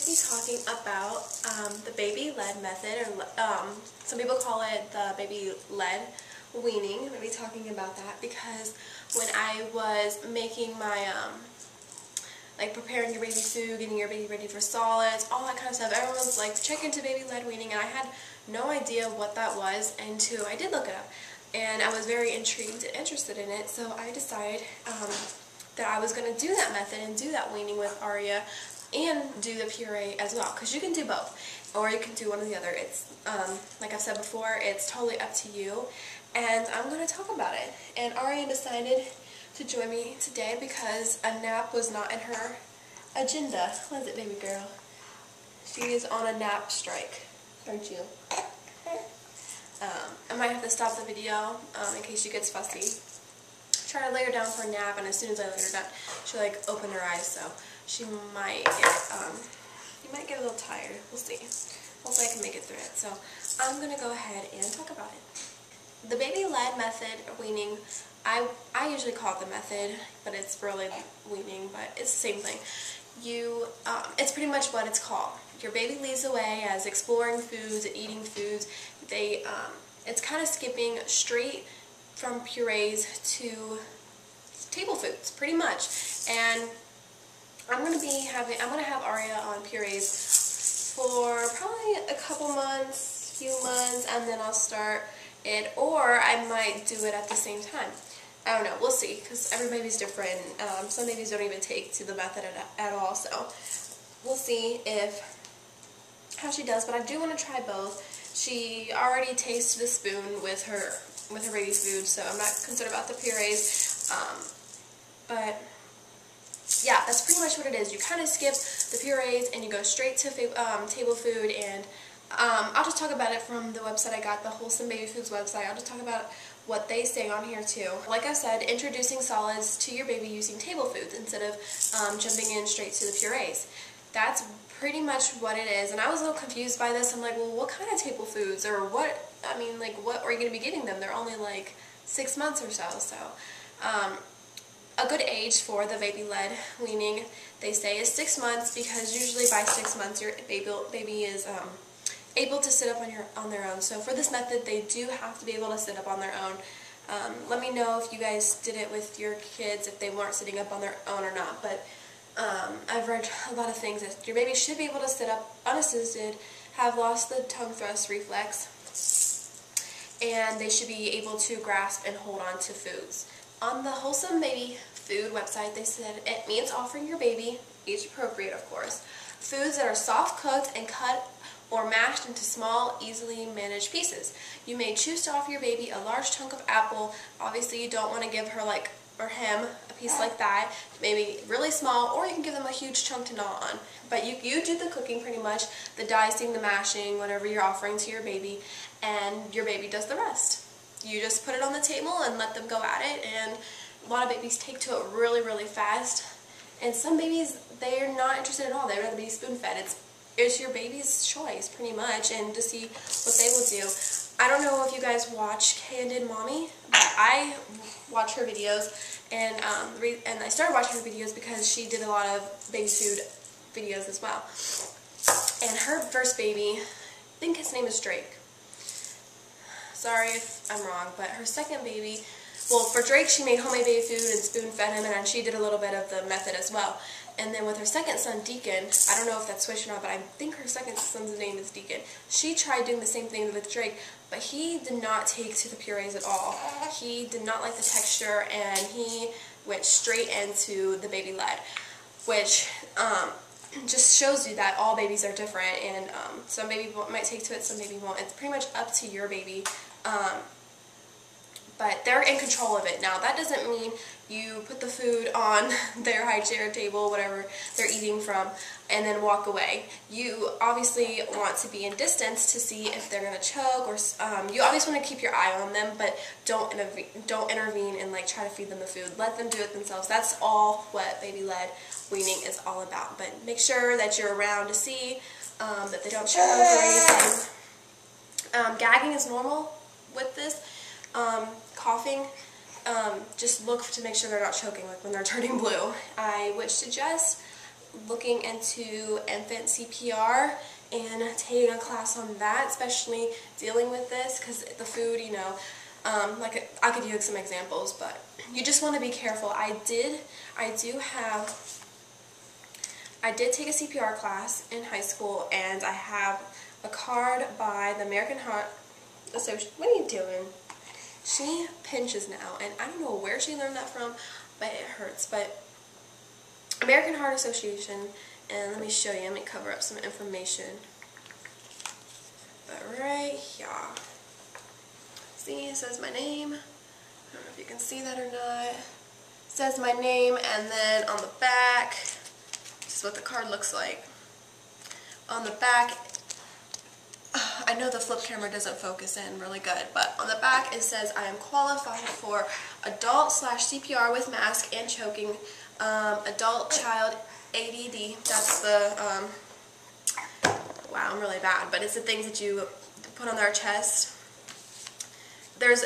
to be talking about the baby led method, or some people call it the baby led weaning. I'm going to be talking about that because when I was making my, like preparing your baby food, getting your baby ready for solids, all that kind of stuff, everyone was like, check into baby led weaning, and I had no idea what that was until I did look it up. And I was very intrigued and interested in it, so I decided that I was going to do that method and do that weaning with Aria and do the puree as well, because you can do both, or you can do one or the other. It's, like I've said before, it's totally up to you, and I'm going to talk about it. And Aria decided to join me today because a nap was not in her agenda. What is it, baby girl? She is on a nap strike, aren't you? I might have to stop the video in case she gets fussy. Try to lay her down for a nap, and as soon as I lay her down, she'll like open her eyes, so she might get, you might get a little tired. We'll see. Hopefully I can make it through it. So I'm going to go ahead and talk about it. The baby led method of weaning, I usually call it the method, but it's really weaning, but it's the same thing. It's pretty much what it's called. Your baby leads the way as exploring foods and eating foods. It's kind of skipping straight from purees to table foods, pretty much. And I'm going to have Aria on purees for probably a couple months, few months, and then I'll start it, or I might do it at the same time. I don't know, we'll see, because every baby's different. Some babies don't even take to the method at all, so we'll see how she does, but I do want to try both. She already tasted a spoon with her baby food, so I'm not concerned about the purees, but yeah, that's pretty much what it is. You kind of skip the purees and you go straight to table food, and I'll just talk about it from the website I got, the Wholesome Baby Foods website. I'll just talk about what they say on here too. Like I said, introducing solids to your baby using table foods instead of jumping in straight to the purees. That's pretty much what it is, and I was a little confused by this. I'm like, well, what kind of table foods, or what, I mean, like, what are you going to be giving them? They're only like 6 months or so, a good age for the baby-led weaning, they say, is 6 months, because usually by 6 months your baby is able to sit up on their own. So for this method, they do have to be able to sit up on their own. Let me know if you guys did it with your kids, if they weren't sitting up on their own or not, but I've read a lot of things that your baby should be able to sit up unassisted, have lost the tongue thrust reflex, and they should be able to grasp and hold on to foods. On the Wholesome Baby Food website, they said it means offering your baby, age appropriate of course, foods that are soft cooked and cut or mashed into small, easily managed pieces. You may choose to offer your baby a large chunk of apple. Obviously you don't want to give her or him a piece like that, maybe really small, or you can give them a huge chunk to gnaw on. But you do the cooking pretty much, the dicing, the mashing, whatever you're offering to your baby, and your baby does the rest. You just put it on the table and let them go at it, and a lot of babies take to it really, really fast. And some babies, they're not interested at all. They'd rather be spoon-fed. It's your baby's choice, pretty much, and to see what they will do. I don't know if you guys watch Candid Mommy, but I watch her videos, and I started watching her videos because she did a lot of baby food videos as well. And her first baby, I think his name is Drake. Sorry if I'm wrong, but her second baby, well, for Drake, she made homemade baby food and spoon-fed him, and then she did a little bit of the method as well. And then with her second son, Deacon, I don't know if that's switched or not, but I think her second son's name is Deacon. She tried doing the same thing with Drake, but he did not take to the purees at all. He did not like the texture, and he went straight into the baby led, which just shows you that all babies are different, and some baby might take to it, some baby won't. It's pretty much up to your baby. But they're in control of it. Now, that doesn't mean you put the food on their high chair table, whatever they're eating from, and then walk away. You obviously want to be in distance to see if they're going to choke, or you always want to keep your eye on them, but don't intervene and like try to feed them the food. Let them do it themselves. That's all what baby-led weaning is all about. But make sure that you're around to see that they don't choke or anything. Gagging is normal with this. Coughing, just look to make sure they're not choking, like when they're turning blue. I would suggest looking into infant CPR and taking a class on that, especially dealing with this, because the food, you know, like I could use some examples, but you just want to be careful. I did take a CPR class in high school, and I have a card by the American Heart Association. What are you doing? She pinches now, and I don't know where she learned that from, but it hurts. But American Heart Association, and let me show you, let me cover up some information. But right here, see, it says my name. I don't know if you can see that or not. It says my name, and then on the back, this is what the card looks like. On the back, I know the flip camera doesn't focus in really good, but on the back it says I am qualified for adult/CPR with mask and choking, adult child ADD. That's the, wow, I'm really bad, but it's the things that you put on their chest. There's,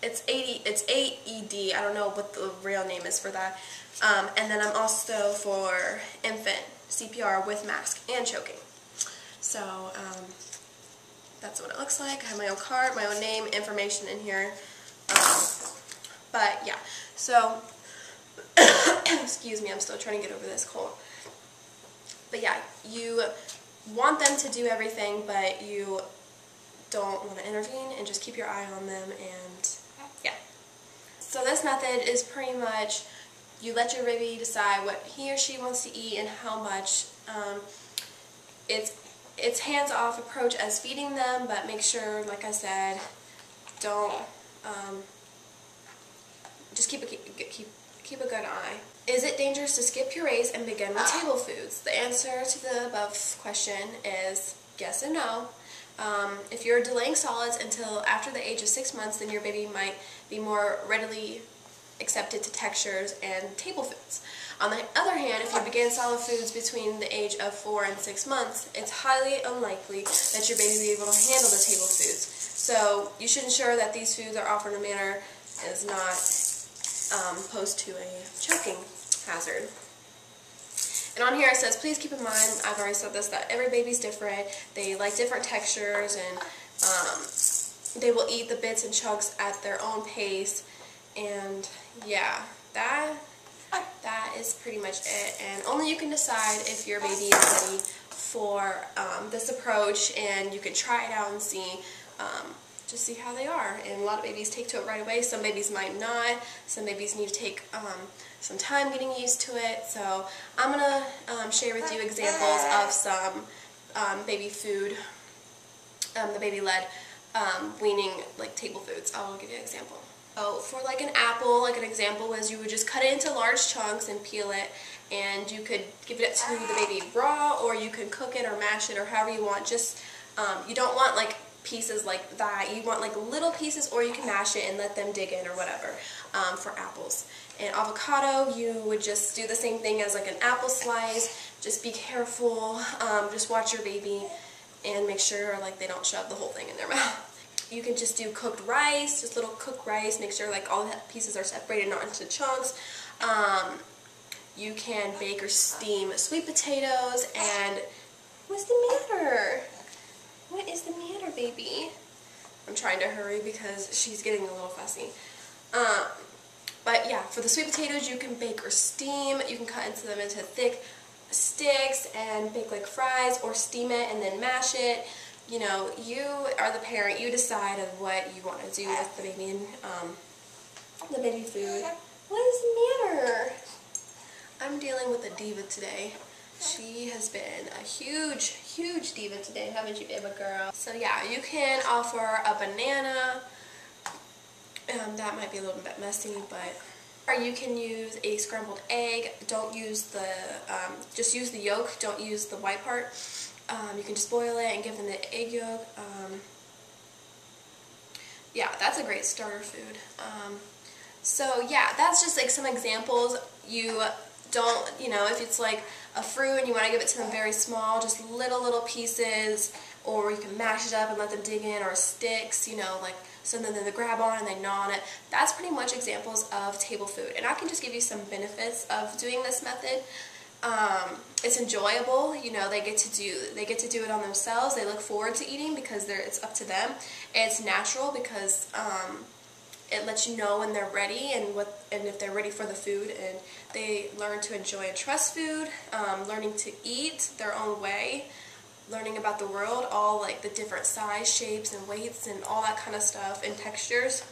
it's AED, I don't know what the real name is for that. And then I'm also for infant CPR with mask and choking. So, that's what it looks like. I have my own card, my own name, information in here. But yeah, so, excuse me, I'm still trying to get over this cold. But yeah, you want them to do everything, but you don't want to intervene, and just keep your eye on them, and yeah. So this method is pretty much, you let your baby decide what he or she wants to eat and how much. It's hands-off approach as feeding them, but make sure, like I said, don't, just keep a good eye. Is it dangerous to skip purees and begin with table foods? The answer to the above question is yes and no. If you're delaying solids until after the age of 6 months, then your baby might be more readily accepted to textures and table foods. On the other hand, if you begin solid foods between the age of 4 and 6 months, it's highly unlikely that your baby will be able to handle the table foods. So you should ensure that these foods are offered in a manner that is not posed to a choking hazard. And on here it says, please keep in mind, I've already said this, that every baby's different. They like different textures, and they will eat the bits and chunks at their own pace. And yeah, that is pretty much it. And only you can decide if your baby is ready for this approach, and you can try it out and see, just see how they are. And a lot of babies take to it right away. Some babies might not. Some babies need to take some time getting used to it. So I'm going to share with you examples of some baby food, the Baby Led Weaning, like table foods. I'll give you an example. So for like an apple, like an example was you would just cut it into large chunks and peel it, and you could give it to the baby raw, or you could cook it or mash it or however you want. Just you don't want like pieces like that. You want like little pieces, or you can mash it and let them dig in or whatever for apples. And avocado, you would just do the same thing as like an apple slice. Just be careful. Just watch your baby and make sure like they don't shove the whole thing in their mouth. You can just do cooked rice, just little cooked rice. Make sure like all the pieces are separated, not into chunks. You can bake or steam sweet potatoes. And what's the matter? What is the matter, baby? I'm trying to hurry because she's getting a little fussy. But yeah, for the sweet potatoes, you can bake or steam. You can cut them into thick sticks and bake like fries, or steam it and then mash it. You know, you are the parent. You decide of what you want to do with the baby and the baby food. What is the matter? I'm dealing with a diva today. She has been a huge, huge diva today, haven't you, baby girl? So yeah, you can offer a banana. That might be a little bit messy, but or you can use a scrambled egg. Don't use the, just use the yolk. Don't use the white part. You can just boil it and give them the egg yolk. Yeah, that's a great starter food. So yeah, that's just like some examples. You don't, you know, if it's like a fruit and you want to give it to them very small, just little pieces, or you can mash it up and let them dig in, or sticks, you know, like something that they grab on and they gnaw on it. That's pretty much examples of table food. And I can just give you some benefits of doing this method. It's enjoyable. You know, they get to do it on themselves. They look forward to eating because it's up to them. It's natural because it lets you know when they're ready and if they're ready for the food, and they learn to enjoy and trust food, learning to eat their own way, learning about the world, all like the different size, shapes, and weights, and all that kind of stuff, and textures.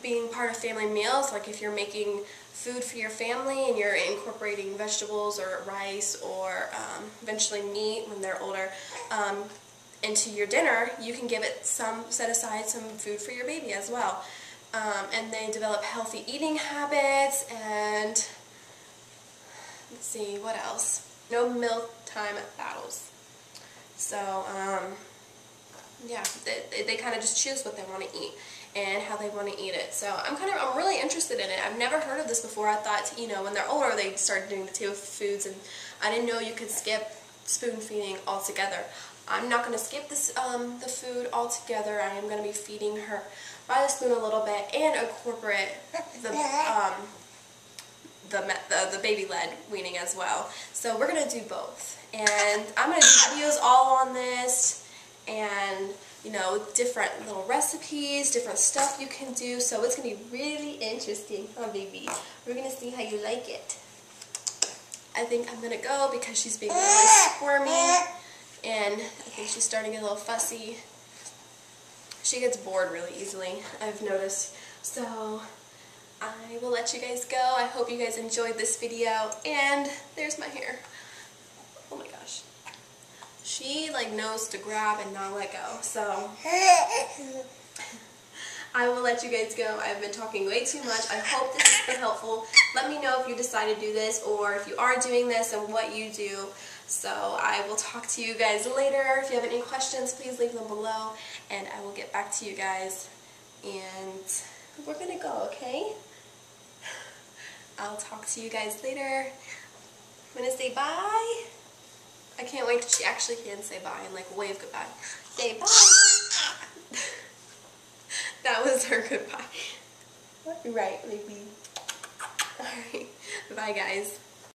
Being part of family meals, like if you're making food for your family and you're incorporating vegetables or rice or eventually meat when they're older into your dinner, you can set aside some food for your baby as well. And they develop healthy eating habits, and let's see, what else? No mealtime battles. So, yeah, they kind of just choose what they want to eat and how they want to eat it. So I'm really interested in it. I've never heard of this before. I thought, you know, when they're older, they start doing the table foods, and I didn't know you could skip spoon feeding altogether. I'm not going to skip this, the food altogether. I am going to be feeding her by the spoon a little bit and incorporate the baby led weaning as well. So we're going to do both. And I'm going to do videos all on this, and you know, different little recipes, different stuff you can do. So it's going to be really interesting, huh, baby? We're going to see how you like it. I think I'm going to go because she's being really squirmy, and I think she's starting to get a little fussy. She gets bored really easily, I've noticed. So I will let you guys go. I hope you guys enjoyed this video, and there's my hair. Oh my gosh. She like knows to grab and not let go. So I will let you guys go. I've been talking way too much. I hope this has been helpful. Let me know if you decide to do this, or if you are doing this and what you do. So I will talk to you guys later. If you have any questions, please leave them below, and I will get back to you guys. And we're gonna go, okay? I'll talk to you guys later. I'm gonna say bye. I can't wait till she actually can say bye and like wave goodbye. Say bye. That was her goodbye. Right, maybe. Alright. Bye, guys.